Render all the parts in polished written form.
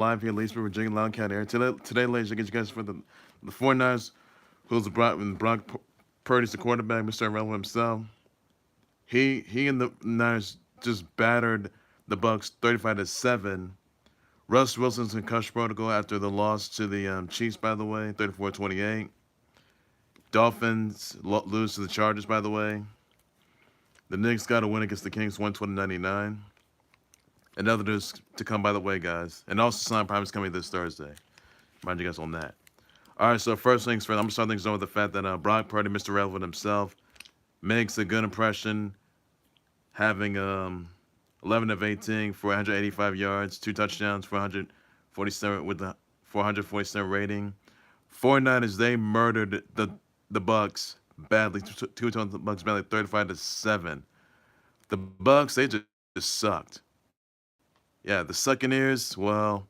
live here, Leesburg, Virginia, Loudoun County area. Today, ladies, I get you guys for the 49ers, who's the Purdy's the quarterback, Mr. Irrelevant himself. He and the Niners just battered the Bucs 35-7. Russ Wilson's concussion protocol after the loss to the Chiefs, by the way, 34-28. Dolphins lose to the Chargers, by the way. The Knicks got a win against the Kings, 120-99. Another news to come, by the way, guys. And also, Sign Prime is coming this Thursday. Mind you guys on that. All right, so first things first, I'm going to start things off with the fact that Brock Purdy, Mr. Relevant himself, makes a good impression, having 11 of 18 for 185 yards, 2 touchdowns, 447 with the 447 rating. 49ers, they murdered the Bucs badly, two times the Bucs badly, 35-7. The Bucs, they just sucked. Yeah, the Succaneers, well,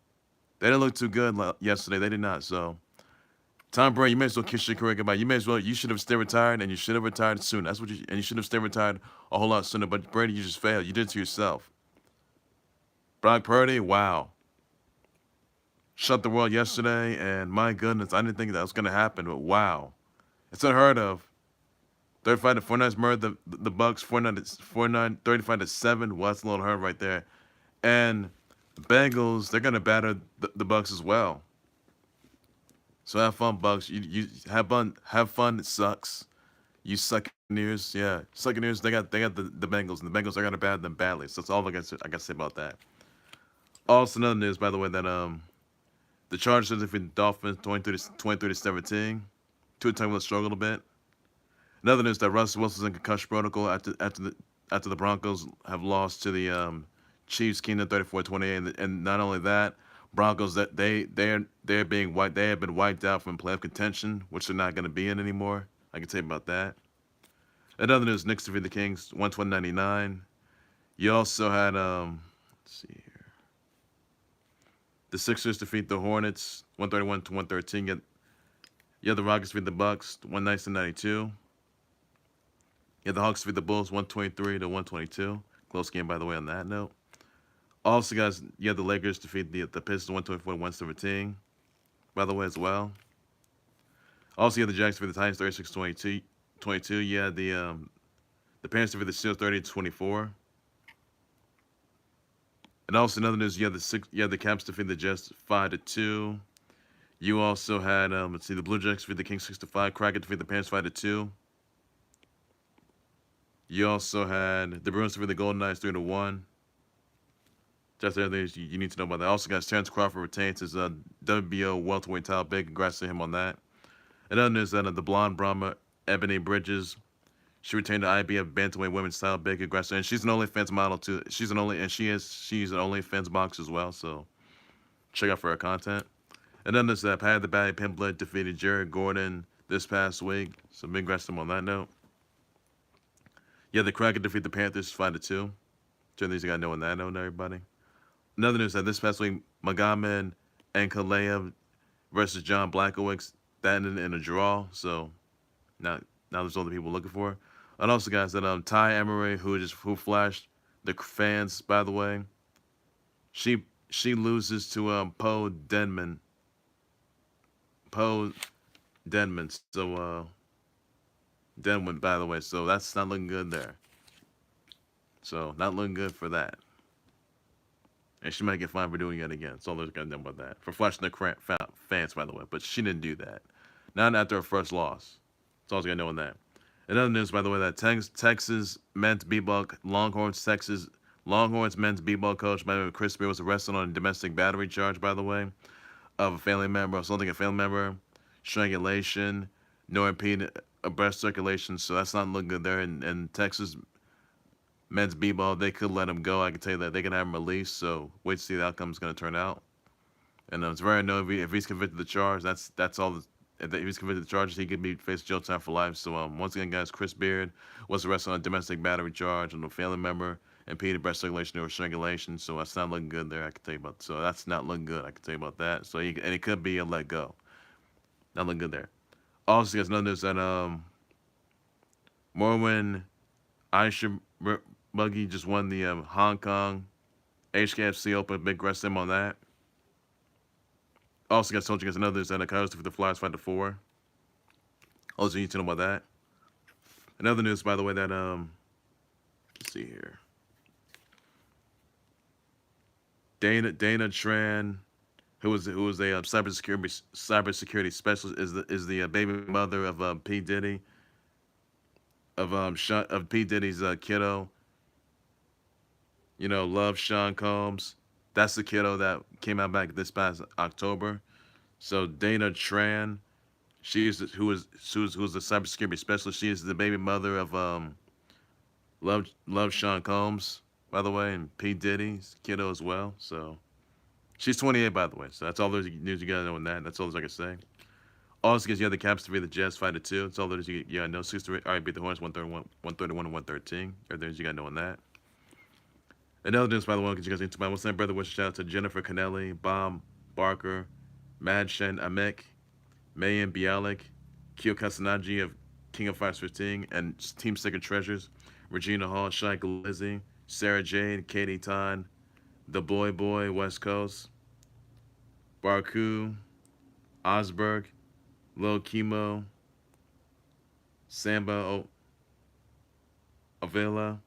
they didn't look too good yesterday. They did not. So, Tom Brady, you may as well kiss your career goodbye. You should have stayed retired, and you should have retired soon. And you should have stayed retired a whole lot sooner. But Brady, you just failed. You did it to yourself. Brock Purdy, wow. Shut the world yesterday, and my goodness, I didn't think that was going to happen, but wow. It's unheard of. 35 to 49ers murdered the Bucs, 35-7. Well, that's a little hurt right there. And the Bengals, they're going to batter the Bucs as well. So have fun, Bucs. You have fun. Have fun. It sucks. You Succaneers, yeah, Succaneers. They got the Bengals, and the Bengals are going to batter them badly. So that's all I got to say about that. Also, another news, by the way, that the Chargers defeated the Dolphins 23-17. Tua Tagovailoa struggled a bit. Another news that Russell Wilson's in concussion protocol after the Broncos have lost to the Chiefs, Keenan 34-28, and not only that, Broncos that they're being wiped. They have been wiped out from playoff contention, which they're not going to be in anymore. I can tell you about that. Another news: Knicks defeated the Kings 120-99. You also had let's see here. The Sixers defeat the Hornets 131-113. You had the Rockets defeat the Bucs 119-92. You had the Hawks defeat the Bulls 123-122. Close game, by the way, on that note. Also, guys, you had the Lakers defeat the Pistons 124-117, by the way, as well. Also, you had the Jags defeat the Titans 36-22. You had the Panthers defeat the Steelers 30-24. And also, another news, you had the Caps defeat the Jets 5-2. You also had, let's see, the Blue Jays defeat the Kings 6-5. Kraken defeat the Panthers 5-2. You also had the Bruins defeat the Golden Knights 3-1. That's everything you need to know about that. Also, guys, Terence Crawford retains his WBO welterweight title. Big congrats to him on that. Another news that the blonde Brahma, Ebanie Bridges, she retained the IBF bantamweight women's title. Big congrats to her. And she's an OnlyFans model too. She's an OnlyFans box as well. So check out for her content. And then there's Paddy the Baddy Pimblett defeated Jared Gordon this past week. So big congrats to him on that note. Yeah, the Kraken defeat the Panthers 5-2. Turn these you got to know on that note, everybody. Another news that this past week, Magomed and Khalil versus John Blachowicz, that ended in a draw. So now there's other people looking for. And also, guys, that Tai Emery, who flashed the fans, by the way, she loses to Po Denmon. Po Denmon. So Denmon, by the way. So that's not looking good there. So not looking good for that. And she might get fined for doing it again. So there's got to know about that. For flashing the fans, by the way. But she didn't do that. Not after her first loss. That's all I got to know on that. Another news, by the way, that Texas men's b-ball, Longhorns men's b-ball coach, by the way, Chris Cyborg, was arrested on a domestic battery charge, by the way, of a family member, assaulting a family member, strangulation, no impeding breast circulation. So that's not looking good there. And Texas men's b-ball, they could let him go. I can tell you that they can have him released. So wait to see the outcome is going to turn out. And it's very known if he's convicted of the charge, that's all. If he's convicted of the charges, he could be facing jail time for life. So once again, guys, Chris Beard was arrested on a domestic battery charge on a family member, impeded breast circulation or strangulation. So that's not looking good there. I can tell you about. So that's not looking good. I can tell you about that. So and it could be a let go. Not looking good there. Also, guys, notice that Morwin Aisha Buggy just won the Hong Kong HKFC Open. Big congrats to him on that. Also, guys, told you guys another is that the Coyotes for the Flyers 5-4. Also, you need to know about that. Another news, by the way, that let's see here. Dana Tran, who was a cybersecurity specialist, is the baby mother of P Diddy, of P Diddy's kiddo. You know, Love Sean Combs. That's the kiddo that came out back this past October. So Dana Tran, who's the cybersecurity specialist. She is the baby mother of Love Sean Combs, by the way, and P Diddy's kiddo as well. So she's 28, by the way. So that's all there's news you gotta know on that. That's all there's I can say. Also, because you have the Caps to beat the Jets 5-2. That's all there's you gotta know. 6-3. All right, beat the Hornets 131 and 113. Everything you gotta know on that. Another news, by the way, because you guys need to mind. What's that, brother? Wish shout out to Jennifer Connelly, Bob Barker, Madshen Amek, Mayan Bialik, Kyo Kasanagi of King of Fighters 15, and Team Secret Treasures, Regina Hall, Shai Glizzy, Sarah Jane, Katie Todd, The Boy, West Coast, Barku, Osberg, Lil Chemo, Samba Avila,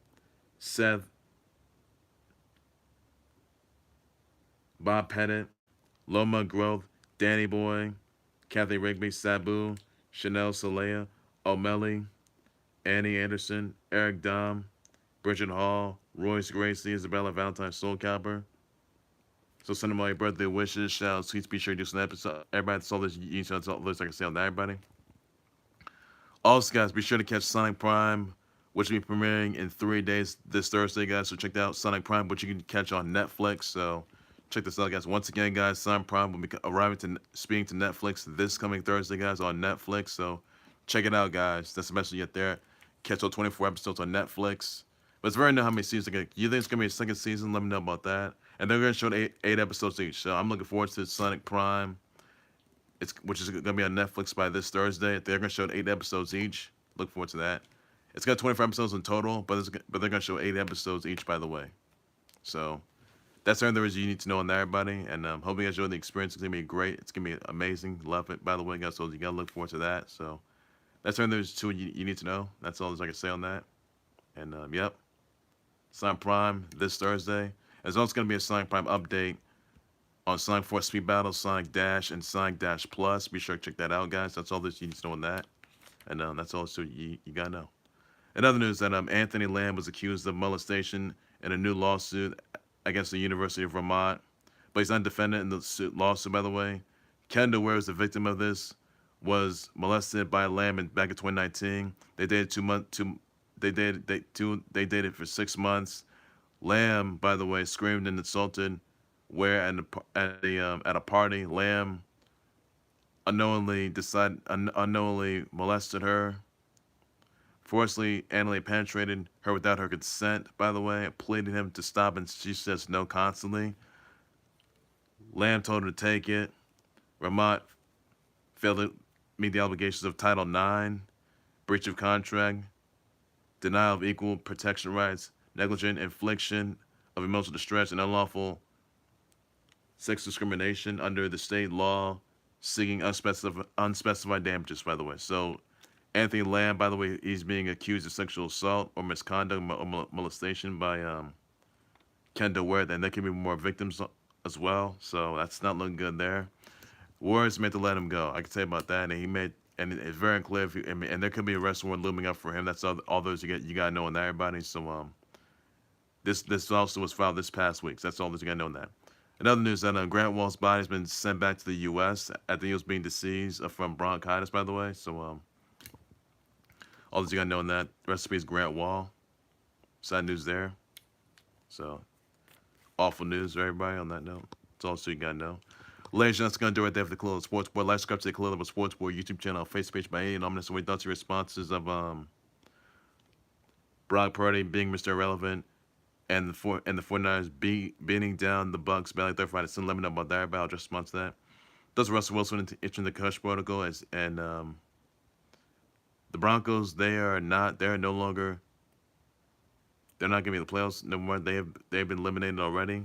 Seth, Bob Pettit, Loma Growth, Danny Boy, Kathy Rigby, Sabu, Chanel Salea, O'Malley, Annie Anderson, Eric Dom, Bridget Hall, Royce Gracie, Isabella Valentine, Soul Copper. So send them all your birthday wishes. Shout out, please be sure to do some episode. Everybody that's all this, you need to know this I can say on that, everybody. Also, guys, be sure to catch Sonic Prime, which will be premiering in 3 days this Thursday, guys. So check out Sonic Prime, which you can catch on Netflix. So check this out, guys. Once again, guys, Sonic Prime will be speaking to Netflix this coming Thursday, guys, on Netflix. So check it out, guys. That's the message yet there. Catch all 24 episodes on Netflix. But it's very new how many seasons. You think it's gonna be a second season? Let me know about that. And they're gonna show eight episodes each. So I'm looking forward to Sonic Prime. Which is gonna be on Netflix by this Thursday. They're gonna show 8 episodes each. Look forward to that. It's got 24 episodes in total, but they're gonna show 8 episodes each, by the way. So that's everything there is you need to know on that, everybody. And hope you guys enjoy the experience. It's gonna be great. It's gonna be amazing. Love it, by the way, guys. So you gotta look forward to that. So that's everything there's to you need to know. That's all I can say on that. And yep, Sonic Prime this Thursday. There's also gonna be a Sonic Prime update on Sonic 4 Speed Battle, Sonic Dash, and Sonic Dash Plus. Be sure to check that out, guys. That's all this you need to know on that. And that's all you gotta know. In other news, that Anthony Lamb was accused of molestation in a new lawsuit against the University of Vermont, but he's undefended in the lawsuit, by the way. Kendall Ware is the victim of this, was molested by Lamb back in 2019. They dated They dated for 6 months. Lamb, by the way, screamed and insulted Ware at a party. Lamb unknowingly molested her, forcibly anally penetrated her without her consent, by the way, pleading him to stop, and she says no constantly. Lamb told her to take it. Vermont failed to meet the obligations of Title IX, breach of contract, denial of equal protection rights, negligent infliction of emotional distress, and unlawful sex discrimination under the state law, seeking unspecified damages, by the way. So Anthony Lamb, by the way, he's being accused of sexual assault or misconduct or molestation by Kendall Ware, and there can be more victims as well. So that's not looking good there. Warriors meant to let him go. I can say about that, and it's very unclear and there could be a arrest warrant looming up for him. That's all those you gotta know on that, everybody. So this also was filed this past week. So that's all that you gotta know on that. In other news, that Grant Wall's body has been sent back to the U.S. after he was being deceased from bronchitis, by the way. So all that you gotta know on that. Recipe is Grant Wall. Sad news there. So awful news for everybody on that note. That's all you gotta know. Ladies and gentlemen, that's going to do it there for the Khalil Sports Board. Like, subscribe to the Khalil Sports Board YouTube channel, Facebook page by A, and I'm going to wait thoughts and responses of Brock Purdy being Mr. Irrelevant and the 49ers beating down the Bucs Badly Thursday Friday. So let me know about that. I'll just respond to that. Does Russell Wilson entering the Cush protocol and the Broncos? They're not going to be in the playoffs no more. They've been eliminated already.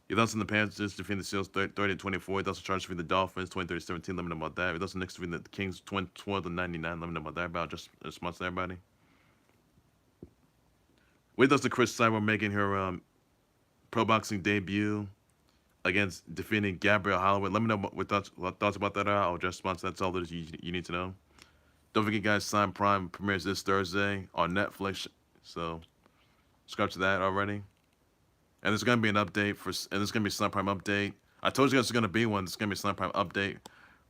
Your thoughts on the Panthers defeating the Seahawks 30-24. Your thoughts on Chargers defeating the Dolphins 23-17. Let me know about that. Your thoughts on Knicks defeating the Kings 12-99. Let me know about that. About just a response to everybody. What thoughts on Cris Cyborg making her pro boxing debut against defeating Gabrielle Holloway? Let me know what thoughts about that are. I'll just respond to that. That's all that you need to know. Don't forget, guys, Sign Prime premieres this Thursday on Netflix. So subscribe to that already. And there's gonna be an update there's gonna be a Sign Prime update. I told you guys there's gonna be one. There's gonna be a Sign Prime update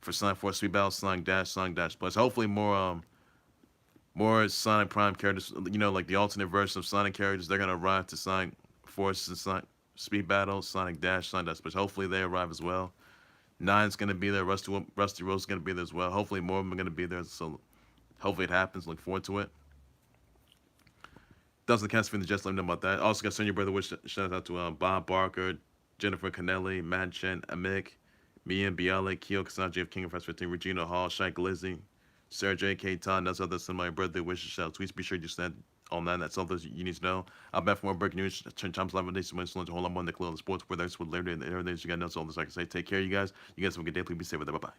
for Sign Force Speed Battle, Sign Dash Plus. Hopefully more Sonic Prime characters. Like the alternate version of Sonic characters. They're gonna arrive to Sonic Force and Sonic Speed Battle, Sonic Dash Plus. Hopefully they arrive as well. Nine's gonna be there. Rusty Rose's gonna be there as well. Hopefully more of them are gonna be there. So hopefully it happens. Look forward to it. Thoughts on the cast for the Jets, let me know about that. Also, got to send your brother wish shout out to Bob Barker, Jennifer Cannelli, Matt Chen, Amik, Mian Bialik, Keo Kasanji of King of Fest 15, Regina Hall, Shaq Lizzie, Sarah J. K. Todd, and that's others. Send my birthday wishes, shout out tweets. Be sure you send on that. That's all those you need to know. I'll bet for more breaking news. Turn times live on days. Someone's to hold on one. The Khalil, the sports, where that's what everything you got to know. So all this, like I say, take care, you guys. You guys have a good day. Please be safe with that. Bye bye.